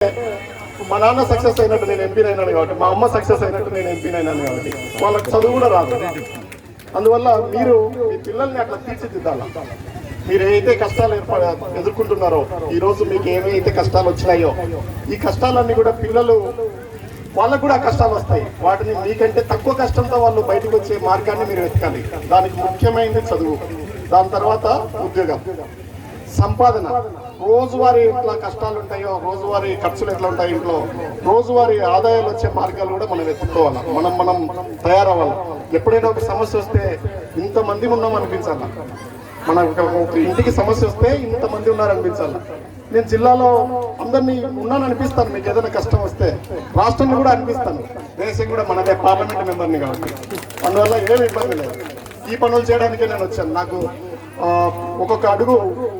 మా నాన్న సక్సెస్ అయినట్టు నేను ఎంపీ అయినాను కాబట్టి, మా అమ్మ సక్సెస్ అయినట్టు నేను ఎంపీ అయినాను కాబట్టి వాళ్ళకి చదువు కూడా రాదు. అందువల్ల మీరు మీ పిల్లల్ని అట్లా తీర్చిదిద్దాల. మీరు ఏదైతే కష్టాలు ఎదుర్కొంటున్నారో, ఈరోజు మీకు ఏమైతే కష్టాలు వచ్చినాయో, ఈ కష్టాలన్నీ కూడా పిల్లలు వాళ్ళకు కూడా కష్టాలు వస్తాయి. వాటిని మీకంటే తక్కువ కష్టంతో వాళ్ళు బయటకు వచ్చే మార్గాన్ని మీరు వెతకాలి. దానికి ముఖ్యమైనది చదువు, దాని తర్వాత ఉద్యోగం, సంపాదన. రోజువారీ ఎట్లా కష్టాలు ఉంటాయో, రోజువారీ ఖర్చులు ఎట్లా ఉంటాయి ఇంట్లో, రోజువారీ ఆదాయాలు వచ్చే మార్గాలు కూడా మనం వెతుక్కోవాలి. మనం తయారవ్వాలి. ఎప్పుడైనా ఒక సమస్య వస్తే ఇంతమంది ఉన్నాం అనిపించాలి. మన ఒక ఇంటికి సమస్య వస్తే ఇంతమంది ఉన్నారనిపించాలి. నేను జిల్లాలో అందరినీ ఉన్నాను అనిపిస్తాను. మీకు ఏదైనా కష్టం వస్తే రాష్ట్రంలో కూడా అనిపిస్తాను. దేశం కూడా మనదే, పార్లమెంట్ మెంబర్ని కాబట్టి. అందువల్ల ఏమి ఇబ్బంది లేదు. ఈ పనులు చేయడానికే నేను వచ్చాను. నాకు ఒక్కొక్క అడుగు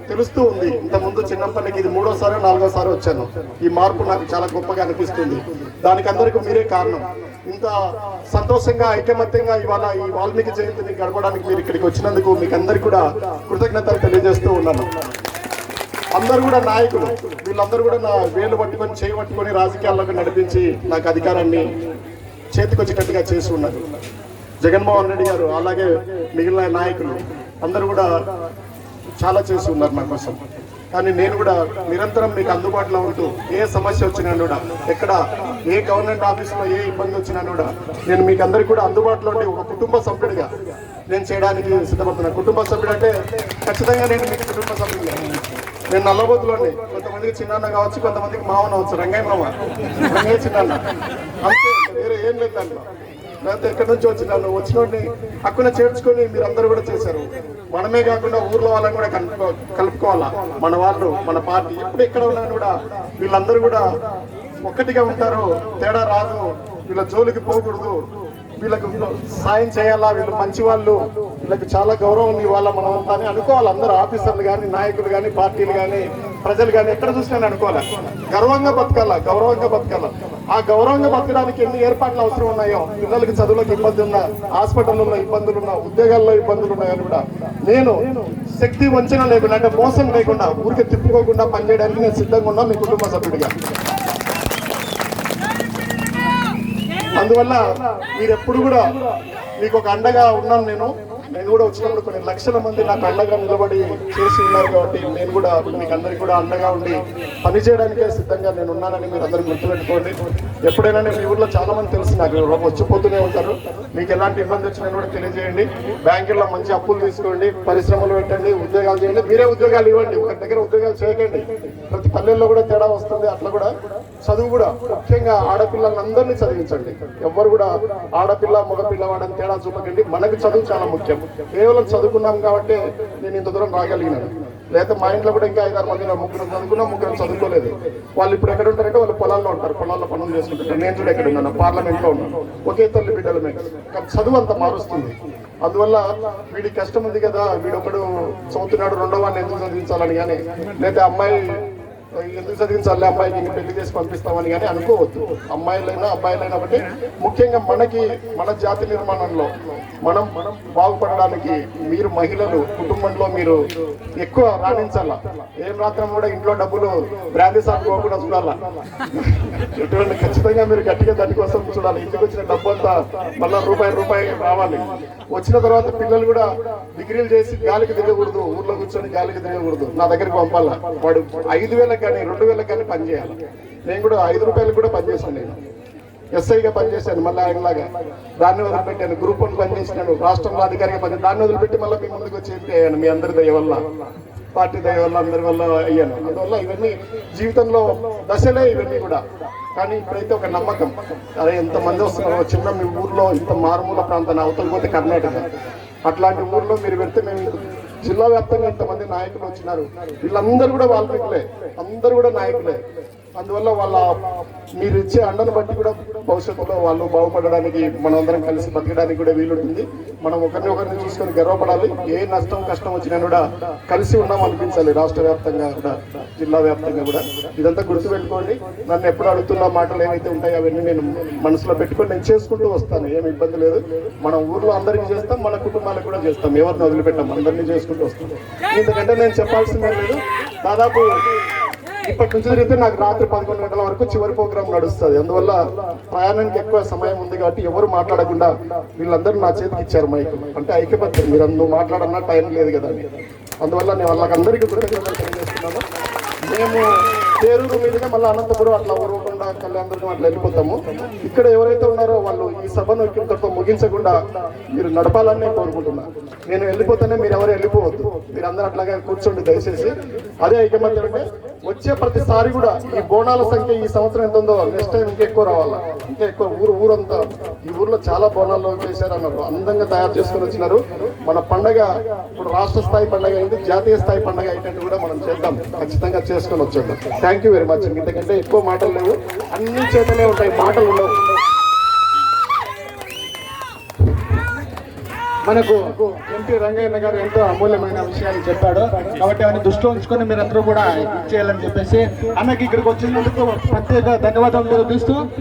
తెలుస్తూ ఉంది. ఇంతకుముందు చిన్నప్పటికి ఇది 3వ సారి 4వ సారి వచ్చాను. ఈ మార్పు నాకు చాలా గొప్పగా అనిపిస్తుంది. దానికి అందరికీ మీరే కారణం. ఇంత సంతోషంగా ఐకమత్యంగా ఇవాళ ఈ వాల్మీకి జయంతిని గడపడానికి మీరు ఇక్కడికి వచ్చినందుకు మీకు అందరికీ కూడా కృతజ్ఞతలు తెలియజేస్తూ ఉన్నాను. అందరూ కూడా నాయకులు, వీళ్ళందరూ కూడా నా వేలు పట్టుకొని చేయి పట్టుకొని రాజకీయాల్లోకి నడిపించి నాకు అధికారాన్ని చేతికొచ్చేటట్టుగా చేసి ఉన్నారు. జగన్మోహన్ రెడ్డి గారు అలాగే మిగిలిన నాయకులు అందరూ కూడా చాలా చేసి ఉన్నారు నా కోసం. కానీ నేను కూడా నిరంతరం మీకు అందుబాటులో ఉంటూ ఏ సమస్య వచ్చినా కూడా, ఎక్కడ ఏ గవర్నమెంట్ ఆఫీసులో ఏ ఇబ్బంది వచ్చినా కూడా నేను మీకు అందరికీ కూడా అందుబాటులో ఉండి ఒక కుటుంబ సభ్యుడిగా నేను చేయడానికి సిద్ధపడుతున్నాను. కుటుంబ సభ్యుడు అంటే ఖచ్చితంగా నేను మీకు కుటుంబ సభ్యుడిగా. నేను నల్లబోతులోని కొంతమందికి చిన్నాన్న కావచ్చు, కొంతమందికి మావన అవచ్చు. రంగయ్య మామ, రంగయ్య చిన్నాన్న, అంతే, వేరే ఏం లేదు దాంట్లో. లేకపోతే ఎక్కడి నుంచి వచ్చినాను, వచ్చినోడిని అక్కడ చేర్చుకొని మీరు అందరూ కూడా చేశారు. మనమే కాకుండా ఊర్లో వాళ్ళని కూడా కలుపుకోవాలా. మన వాళ్ళు, మన పార్టీ ఎప్పుడు ఎక్కడ ఉన్నా కూడా వీళ్ళందరూ కూడా ఒక్కటిగా ఉంటారు. తేడా రాదు. వీళ్ళ జోలికి పోకూడదు. వీళ్ళకు సాయం చేయాలా, వీళ్ళు మంచి వాళ్ళు, వీళ్ళకి చాలా గౌరవం ఇవ్వాలా మనమంతా అని అనుకోవాలి. అందరూ ఆఫీసర్లు కానీ, నాయకులు కానీ, పార్టీలు కానీ, ప్రజలు కానీ ఎక్కడ చూసినా అనుకోవాలి. గర్వంగా బతకాల, గౌరవంగా బతకాల. ఆ గౌరవంగా బతకడానికి ఎన్ని ఏర్పాట్లు అవసరం ఉన్నాయో, పిల్లలకి చదువులకు ఇబ్బంది ఉన్నా, హాస్పిటల్లో ఇబ్బందులు ఉన్నా, ఉద్యోగాల్లో ఇబ్బందులు ఉన్నాయని కూడా నేను శక్తి వంచన లేకుండా, అంటే మోసం లేకుండా, ఊరికి తిప్పుకోకుండా పనిచేయడానికి నేను సిద్ధంగా ఉన్నా మీ కుటుంబ సభ్యుడిగా. అందువల్ల మీరెప్పుడు కూడా మీకు ఒక అండగా ఉన్నాను. నేను కూడా వచ్చినప్పుడు కొన్ని లక్షల మంది నాకు అండగా నిలబడి చేసి ఉన్నారు కాబట్టి నేను కూడా మీకు అందరికీ కూడా అండగా ఉండి పనిచేయడానికే సిద్ధంగా నేను ఉన్నానని మీరు అందరూ గుర్తుపెట్టుకోండి. ఎప్పుడైనా మీ ఊర్లో చాలా మంది తెలిసి నాకు వచ్చిపోతూనే ఉంటారు. మీకు ఎలాంటి ఇబ్బంది వచ్చినా కూడా తెలియజేయండి. బ్యాంకుల్లో మంచి అప్పులు తీసుకోండి, పరిశ్రమలు పెట్టండి, ఉద్యోగాలు చేయండి. మీరే ఉద్యోగాలు ఇవ్వండి. ఒక దగ్గర ఉద్యోగాలు చేయకండి. ప్రతి పల్లెల్లో కూడా తేడా వస్తుంది. అట్లా కూడా చదువు కూడా ముఖ్యంగా ఆడపిల్లలందరినీ చదివించండి. ఎవ్వరు కూడా ఆడపిల్ల మగపిల్లవాడని తేడా చూపకండి. మనకు చదువు చాలా ముఖ్యం. కేవలం చదువుకున్నాం కాబట్టి నేను ఇంత దూరం రాగలిగినాను. లేదా మా ఇంట్లో కూడా ఇంకా 5-6 మంది, 3 చదువుకున్నా, 3 చదువుకోలేదు. వాళ్ళు ఇప్పుడు ఎక్కడ ఉంటారంటే వాళ్ళు పొలాల్లో ఉంటారు, పొలాల్లో పనులు చేసుకుంటారు. నేను కూడా ఎక్కడ ఉన్నాను, పార్లమెంట్లో ఉన్నాను. ఒకే తల్లి బిడ్డలమే. కానీ చదువు అంత మారుస్తుంది. అందువల్ల వీడి కష్టం ఉంది కదా, వీడొకడు చదువుతున్నాడు, రెండో వాడిని ఎందుకు చదివించాలని కానీ, లేదా అమ్మాయి ఎందుకు చదివించాలి, అమ్మాయికి పెళ్లి చేసి పంపిస్తామని కానీ అనుకోవద్దు. అమ్మాయిలైనా అబ్బాయిలైనా బట్టి ముఖ్యంగా మన జాతి నిర్మాణంలో మనం బాగుపడడానికి మీరు మహిళలు కుటుంబంలో మీరు ఎక్కువ రాణించాల. ఏం రాత్రం కూడా ఇంట్లో డబ్బులు బ్రాండీ సాగుకోకుండా చూడాలా. ఎటువంటి ఖచ్చితంగా మీరు గట్టిగా దానికోసం చూడాలి. ఇంటికి వచ్చిన డబ్బు అంతా మళ్ళీ రూపాయి రావాలి. వచ్చిన తర్వాత పిల్లలు కూడా డిగ్రీలు చేసి గాలికి తిరగకూడదు, ఊర్లో కూర్చొని గాలికి తిరగకూడదు. నా దగ్గరికి పంపాలా. వాడు 5,000 కానీ 2,000 కానీ పనిచేయాలి. నేను కూడా 5 రూపాయలకు కూడా పనిచేశాను. నేను ఎస్ఐగా పనిచేశాను. మళ్ళీ ఆయనలాగా దాన్ని వదిలిపెట్టాను. గ్రూప్ 1 పనిచేసినాను. రాష్ట్రంలో అధికారిగా పనిచేసి దాన్ని వదిలిపెట్టి మళ్ళీ మీ ముందుకు వచ్చి అయ్యాను. మీ అందరి దయ వల్ల, పార్టీ దయ వల్ల, అందరి వల్ల అయ్యాను. అందువల్ల ఇవన్నీ జీవితంలో దశలే ఇవన్నీ కూడా. కానీ ఇప్పుడైతే ఒక నమ్మకం, అదే ఎంతమంది వస్తున్నారో. చిన్న మీ ఊర్లో ఇంత మారుమూల ప్రాంతాన్ని అవతల పోతే కర్ణాటక, అట్లాంటి ఊర్లో మీరు పెడితే మేము జిల్లా వ్యాప్తంగా ఇంతమంది నాయకులు వచ్చినారు. వీళ్ళందరూ కూడా వాల్మీకులే, అందరూ కూడా నాయకులే. అందువల్ల వాళ్ళ మీరు ఇచ్చే అండను బట్టి కూడా భవిష్యత్తులో వాళ్ళు బాగుపడడానికి, మనం అందరం కలిసి బతకడానికి కూడా వీలుంటుంది. మనం ఒకరిని చూసుకొని గర్వపడాలి. ఏ నష్టం కష్టం వచ్చినా కూడా కలిసి ఉన్నాం అనిపించాలి. రాష్ట్ర వ్యాప్తంగా కూడా, జిల్లా వ్యాప్తంగా కూడా. ఇదంతా గుర్తుపెట్టుకోండి. నన్ను ఎప్పుడు అడుగుతున్న మాటలు ఏవైతే ఉంటాయో అవన్నీ నేను మనసులో పెట్టుకొని నేను చేసుకుంటూ వస్తాను. ఏమి ఇబ్బంది లేదు. మన ఊర్లో అందరికీ చేస్తాం, మన కుటుంబాలకు కూడా చేస్తాం. ఎవరిని వదిలిపెట్టాం, అందరినీ చేసుకుంటూ వస్తాం. ఇంతకంటే నేను చెప్పాల్సిందే లేదు. దాదాపు ఇప్పటి నుంచి జరిగితే నాకు రాత్రి 11 గంటల వరకు చివరి ప్రోగ్రామ్ నడుస్తుంది. అందువల్ల ప్రయాణానికి ఎక్కువ సమయం ఉంది కాబట్టి ఎవరు మాట్లాడకుండా వీళ్ళందరూ నా చేతికి ఇచ్చారు మైక్. అంటే ఐక్యపత్యం, మీరు నువ్వు మాట్లాడన్నా టైం లేదు కదా అని. అందువల్ల నేను వాళ్ళకందరికీ కృతజ్ఞతలు తెలియజేస్తున్నాను. మేము పేరూరు మీదుగా మళ్ళీ అనంతపురం అట్లా ఊరుకుండా కళ్యాణదుర్గం అట్లా వెళ్ళిపోతాము. ఇక్కడ ఎవరైతే ఉన్నారో వాళ్ళు ఈ సభను ఇక్కడితో ముగించకుండా మీరు నడపాలని నేను కోరుకుంటున్నాను. నేను వెళ్ళిపోతేనే మీరు ఎవరు వెళ్ళిపోవద్దు, మీరు అందరూ అట్లాగే కూర్చోండి దయచేసి. అదే ఐకమత్యం అంటే వచ్చే ప్రతిసారి కూడా ఈ బోనాల సంఖ్య ఈ సంవత్సరం ఎంత ఉందో నెక్స్ట్ టైం ఇంకా ఎక్కువ రావాలా, ఇంకా ఎక్కువ ఊరంతా. ఈ ఊర్లో చాలా బోనాలు చేశారు అన్నారు, అందంగా తయారు చేసుకొని వచ్చినారు. మన పండగ ఇప్పుడు రాష్ట్ర స్థాయి పండగ అయింది, జాతీయ స్థాయి పండగ అయ్యేటట్టు కూడా మనం చేద్దాం, ఖచ్చితంగా చేసుకొని వచ్చేద్దాం. Thank you very much. ఇంతకంటే ఎక్కువ మాటలు లేవు, అన్ని చేతలే ఉంటాయి, మాటలు ఉండవు. మనకు ఎంపీ రంగయ్య గారు ఎంతో అమూల్యమైన విషయాలు చెప్పాడు కాబట్టి అవన్నీ దృష్టిలో ఉంచుకొని మీరందరూ కూడా ఇచ్చేయాలని చెప్పేసి అన్నకి ఇక్కడికి వచ్చినందుకు ప్రత్యేక ధన్యవాదాలు తెలుపుతూ